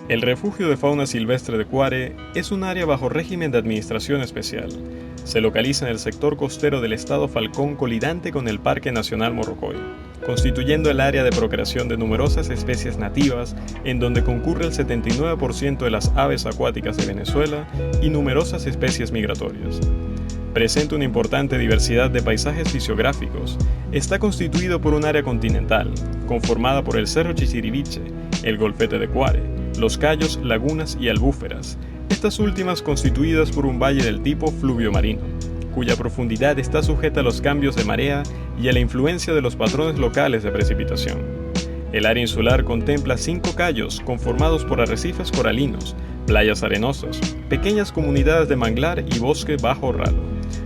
El Refugio de Fauna Silvestre de Cuare es un área bajo régimen de administración especial. Se localiza en el sector costero del estado Falcón colindante con el Parque Nacional Morrocoy, constituyendo el área de procreación de numerosas especies nativas en donde concurre el 79% de las aves acuáticas de Venezuela y numerosas especies migratorias. Presenta una importante diversidad de paisajes fisiográficos. Está constituido por un área continental, conformada por el Cerro Chichiriviche, el Golfete de Cuare, los cayos, lagunas y albúferas, estas últimas constituidas por un valle del tipo fluvio-marino, cuya profundidad está sujeta a los cambios de marea y a la influencia de los patrones locales de precipitación. El área insular contempla 5 cayos conformados por arrecifes coralinos, playas arenosas, pequeñas comunidades de manglar y bosque bajo ralo,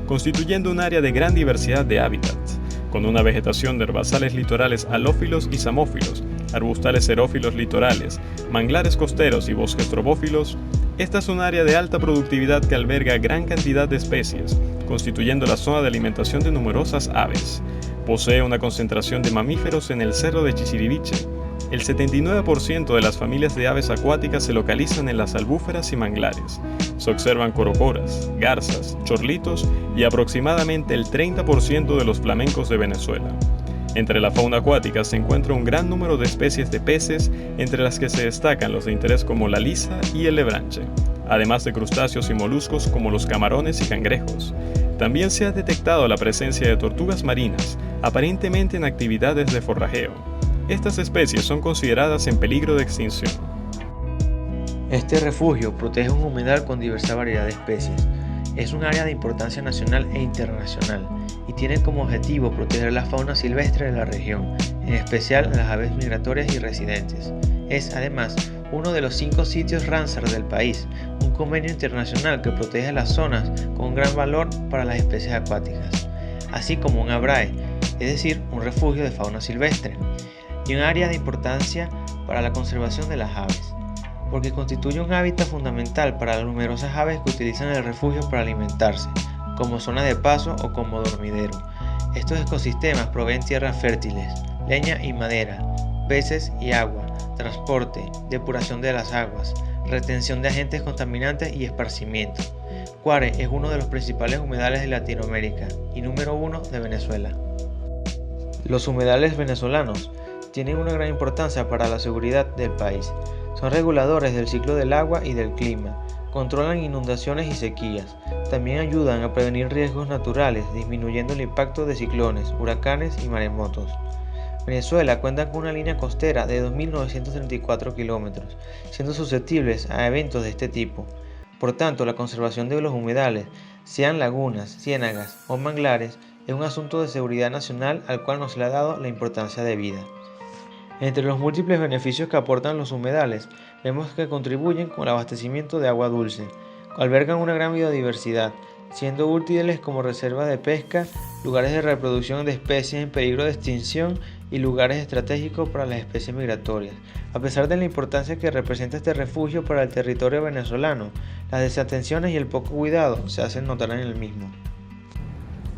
constituyendo un área de gran diversidad de hábitats, con una vegetación de herbazales litorales halófilos y samófilos, arbustales xerófilos litorales, manglares costeros y bosques tropófilos. Esta es un área de alta productividad que alberga gran cantidad de especies, constituyendo la zona de alimentación de numerosas aves. Posee una concentración de mamíferos en el Cerro de Chichiriviche. El 79% de las familias de aves acuáticas se localizan en las albúferas y manglares. Se observan corocoras, garzas, chorlitos y aproximadamente el 30% de los flamencos de Venezuela. Entre la fauna acuática se encuentra un gran número de especies de peces, entre las que se destacan los de interés como la lisa y el lebranche, además de crustáceos y moluscos como los camarones y cangrejos. También se ha detectado la presencia de tortugas marinas, aparentemente en actividades de forrajeo. Estas especies son consideradas en peligro de extinción. Este refugio protege un humedal con diversa variedad de especies. Es un área de importancia nacional e internacional y tiene como objetivo proteger la fauna silvestre de la región, en especial las aves migratorias y residentes. Es además uno de los 5 sitios Ramsar del país, un convenio internacional que protege las zonas con un gran valor para las especies acuáticas, así como un ABRAE, es decir, un refugio de fauna silvestre, y un área de importancia para la conservación de las aves, porque constituye un hábitat fundamental para las numerosas aves que utilizan el refugio para alimentarse, como zona de paso o como dormidero. Estos ecosistemas proveen tierras fértiles, leña y madera, peces y agua, transporte, depuración de las aguas, retención de agentes contaminantes y esparcimiento. Cuare es uno de los principales humedales de Latinoamérica y número 1 de Venezuela. Los humedales venezolanos tienen una gran importancia para la seguridad del país. Son reguladores del ciclo del agua y del clima, controlan inundaciones y sequías, también ayudan a prevenir riesgos naturales, disminuyendo el impacto de ciclones, huracanes y maremotos. Venezuela cuenta con una línea costera de 2.934 kilómetros, siendo susceptibles a eventos de este tipo. Por tanto, la conservación de los humedales, sean lagunas, ciénagas o manglares, es un asunto de seguridad nacional al cual no se le ha dado la importancia debida. Entre los múltiples beneficios que aportan los humedales, vemos que contribuyen con el abastecimiento de agua dulce, albergan una gran biodiversidad, siendo útiles como reservas de pesca, lugares de reproducción de especies en peligro de extinción y lugares estratégicos para las especies migratorias. A pesar de la importancia que representa este refugio para el territorio venezolano, las desatenciones y el poco cuidado se hacen notar en el mismo.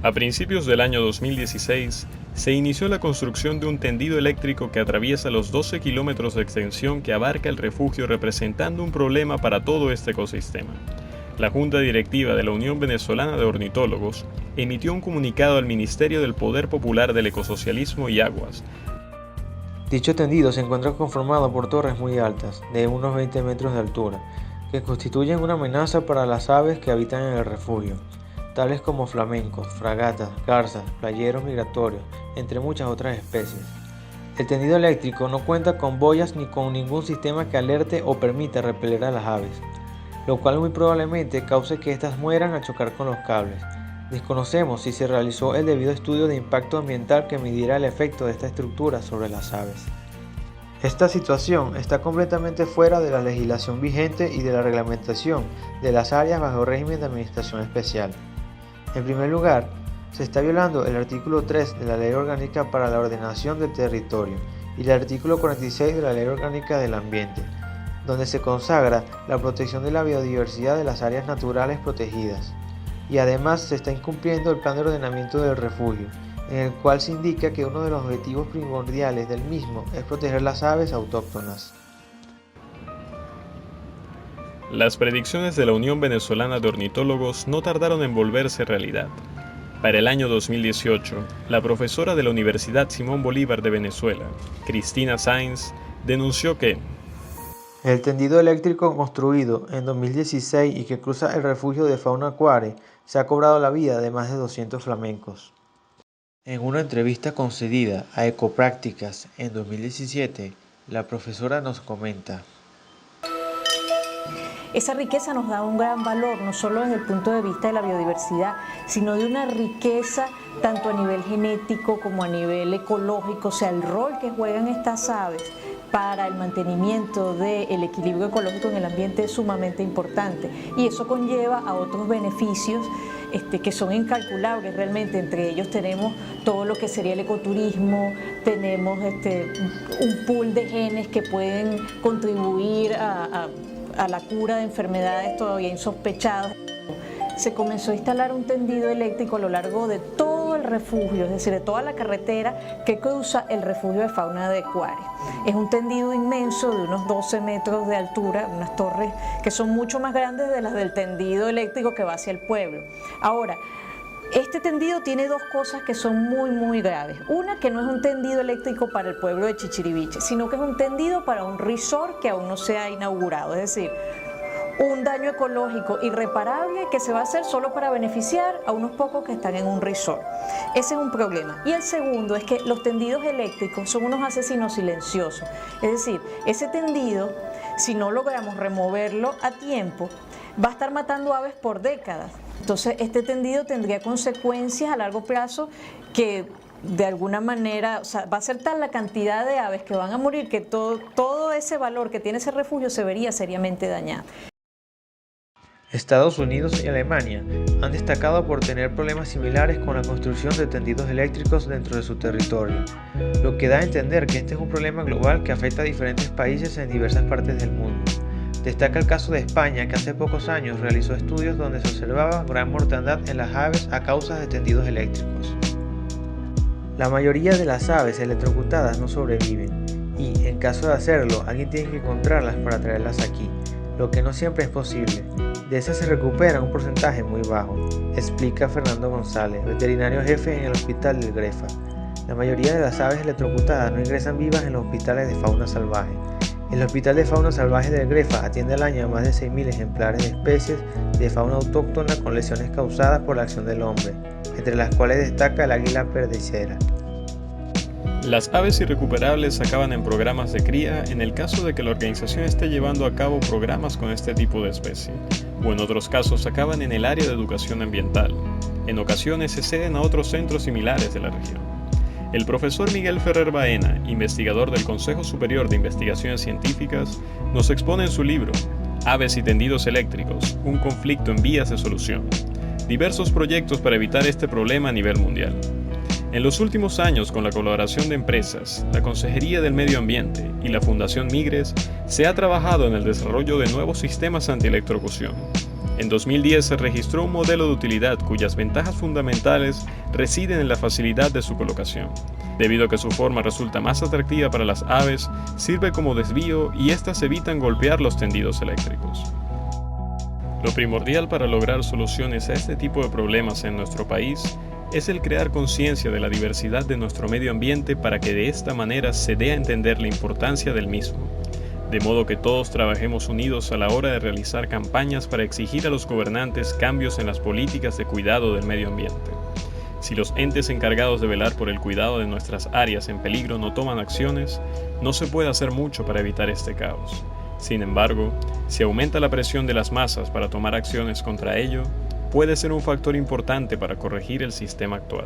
A principios del año 2016, se inició la construcción de un tendido eléctrico que atraviesa los 12 kilómetros de extensión que abarca el refugio, representando un problema para todo este ecosistema. La Junta Directiva de la Unión Venezolana de Ornitólogos emitió un comunicado al Ministerio del Poder Popular del Ecosocialismo y Aguas. Dicho tendido se encuentra conformado por torres muy altas, de unos 20 metros de altura, que constituyen una amenaza para las aves que habitan en el refugio, tales como flamencos, fragatas, garzas, playeros migratorios, entre muchas otras especies. El tendido eléctrico no cuenta con boyas ni con ningún sistema que alerte o permita repeler a las aves, lo cual muy probablemente cause que éstas mueran al chocar con los cables. Desconocemos si se realizó el debido estudio de impacto ambiental que midiera el efecto de esta estructura sobre las aves. Esta situación está completamente fuera de la legislación vigente y de la reglamentación de las áreas bajo régimen de administración especial. En primer lugar, se está violando el artículo 3 de la Ley Orgánica para la Ordenación del Territorio y el artículo 46 de la Ley Orgánica del Ambiente, donde se consagra la protección de la biodiversidad de las áreas naturales protegidas. Y además se está incumpliendo el plan de ordenamiento del refugio, en el cual se indica que uno de los objetivos primordiales del mismo es proteger las aves autóctonas. Las predicciones de la Unión Venezolana de Ornitólogos no tardaron en volverse realidad. Para el año 2018, la profesora de la Universidad Simón Bolívar de Venezuela, Cristina Sáenz, denunció que el tendido eléctrico construido en 2016 y que cruza el refugio de fauna Cuare se ha cobrado la vida de más de 200 flamencos. En una entrevista concedida a Ecoprácticas en 2017, la profesora nos comenta: esa riqueza nos da un gran valor, no solo desde el punto de vista de la biodiversidad, sino de una riqueza tanto a nivel genético como a nivel ecológico, o sea, el rol que juegan estas aves para el mantenimiento del equilibrio ecológico en el ambiente es sumamente importante, y eso conlleva a otros beneficios que son incalculables realmente. Entre ellos tenemos todo lo que sería el ecoturismo, tenemos un pool de genes que pueden contribuir a la cura de enfermedades todavía insospechadas. Se comenzó a instalar un tendido eléctrico a lo largo de todo el refugio, es decir, de toda la carretera que cruza el refugio de fauna de Cuare. Es un tendido inmenso de unos 12 metros de altura, unas torres que son mucho más grandes de las del tendido eléctrico que va hacia el pueblo. Ahora, este tendido tiene dos cosas que son muy graves. Una, que no es un tendido eléctrico para el pueblo de Chichiriviche, sino que es un tendido para un resort que aún no se ha inaugurado, es decir, un daño ecológico irreparable que se va a hacer solo para beneficiar a unos pocos que están en un resort. Ese es un problema. Y el segundo es que los tendidos eléctricos son unos asesinos silenciosos. Es decir, ese tendido, si no logramos removerlo a tiempo, va a estar matando aves por décadas. Entonces, este tendido tendría consecuencias a largo plazo que de alguna manera, o sea, va a ser tal la cantidad de aves que van a morir que todo ese valor que tiene ese refugio se vería seriamente dañado. Estados Unidos y Alemania han destacado por tener problemas similares con la construcción de tendidos eléctricos dentro de su territorio, lo que da a entender que este es un problema global que afecta a diferentes países en diversas partes del mundo. Destaca el caso de España, que hace pocos años realizó estudios donde se observaba gran mortandad en las aves a causa de tendidos eléctricos. La mayoría de las aves electrocutadas no sobreviven y, en caso de hacerlo, alguien tiene que encontrarlas para traerlas aquí, lo que no siempre es posible. De esas se recupera un porcentaje muy bajo, explica Fernando González, veterinario jefe en el Hospital del Grefa. La mayoría de las aves electrocutadas no ingresan vivas en los hospitales de fauna salvaje. El Hospital de Fauna Salvaje del Grefa atiende al año a más de 6.000 ejemplares de especies de fauna autóctona con lesiones causadas por la acción del hombre, entre las cuales destaca el águila perdicera. Las aves irrecuperables acaban en programas de cría en el caso de que la organización esté llevando a cabo programas con este tipo de especie, o en otros casos acaban en el área de educación ambiental. En ocasiones se ceden a otros centros similares de la región. El profesor Miguel Ferrer Baena, investigador del Consejo Superior de Investigaciones Científicas, nos expone en su libro Aves y tendidos eléctricos, un conflicto en vías de solución, diversos proyectos para evitar este problema a nivel mundial. En los últimos años, con la colaboración de empresas, la Consejería del Medio Ambiente y la Fundación Migres, se ha trabajado en el desarrollo de nuevos sistemas antielectrocución. En 2010 se registró un modelo de utilidad cuyas ventajas fundamentales residen en la facilidad de su colocación. Debido a que su forma resulta más atractiva para las aves, sirve como desvío y éstas evitan golpear los tendidos eléctricos. Lo primordial para lograr soluciones a este tipo de problemas en nuestro país es el crear conciencia de la diversidad de nuestro medio ambiente para que de esta manera se dé a entender la importancia del mismo, de modo que todos trabajemos unidos a la hora de realizar campañas para exigir a los gobernantes cambios en las políticas de cuidado del medio ambiente. Si los entes encargados de velar por el cuidado de nuestras áreas en peligro no toman acciones, no se puede hacer mucho para evitar este caos. Sin embargo, si aumenta la presión de las masas para tomar acciones contra ello, puede ser un factor importante para corregir el sistema actual.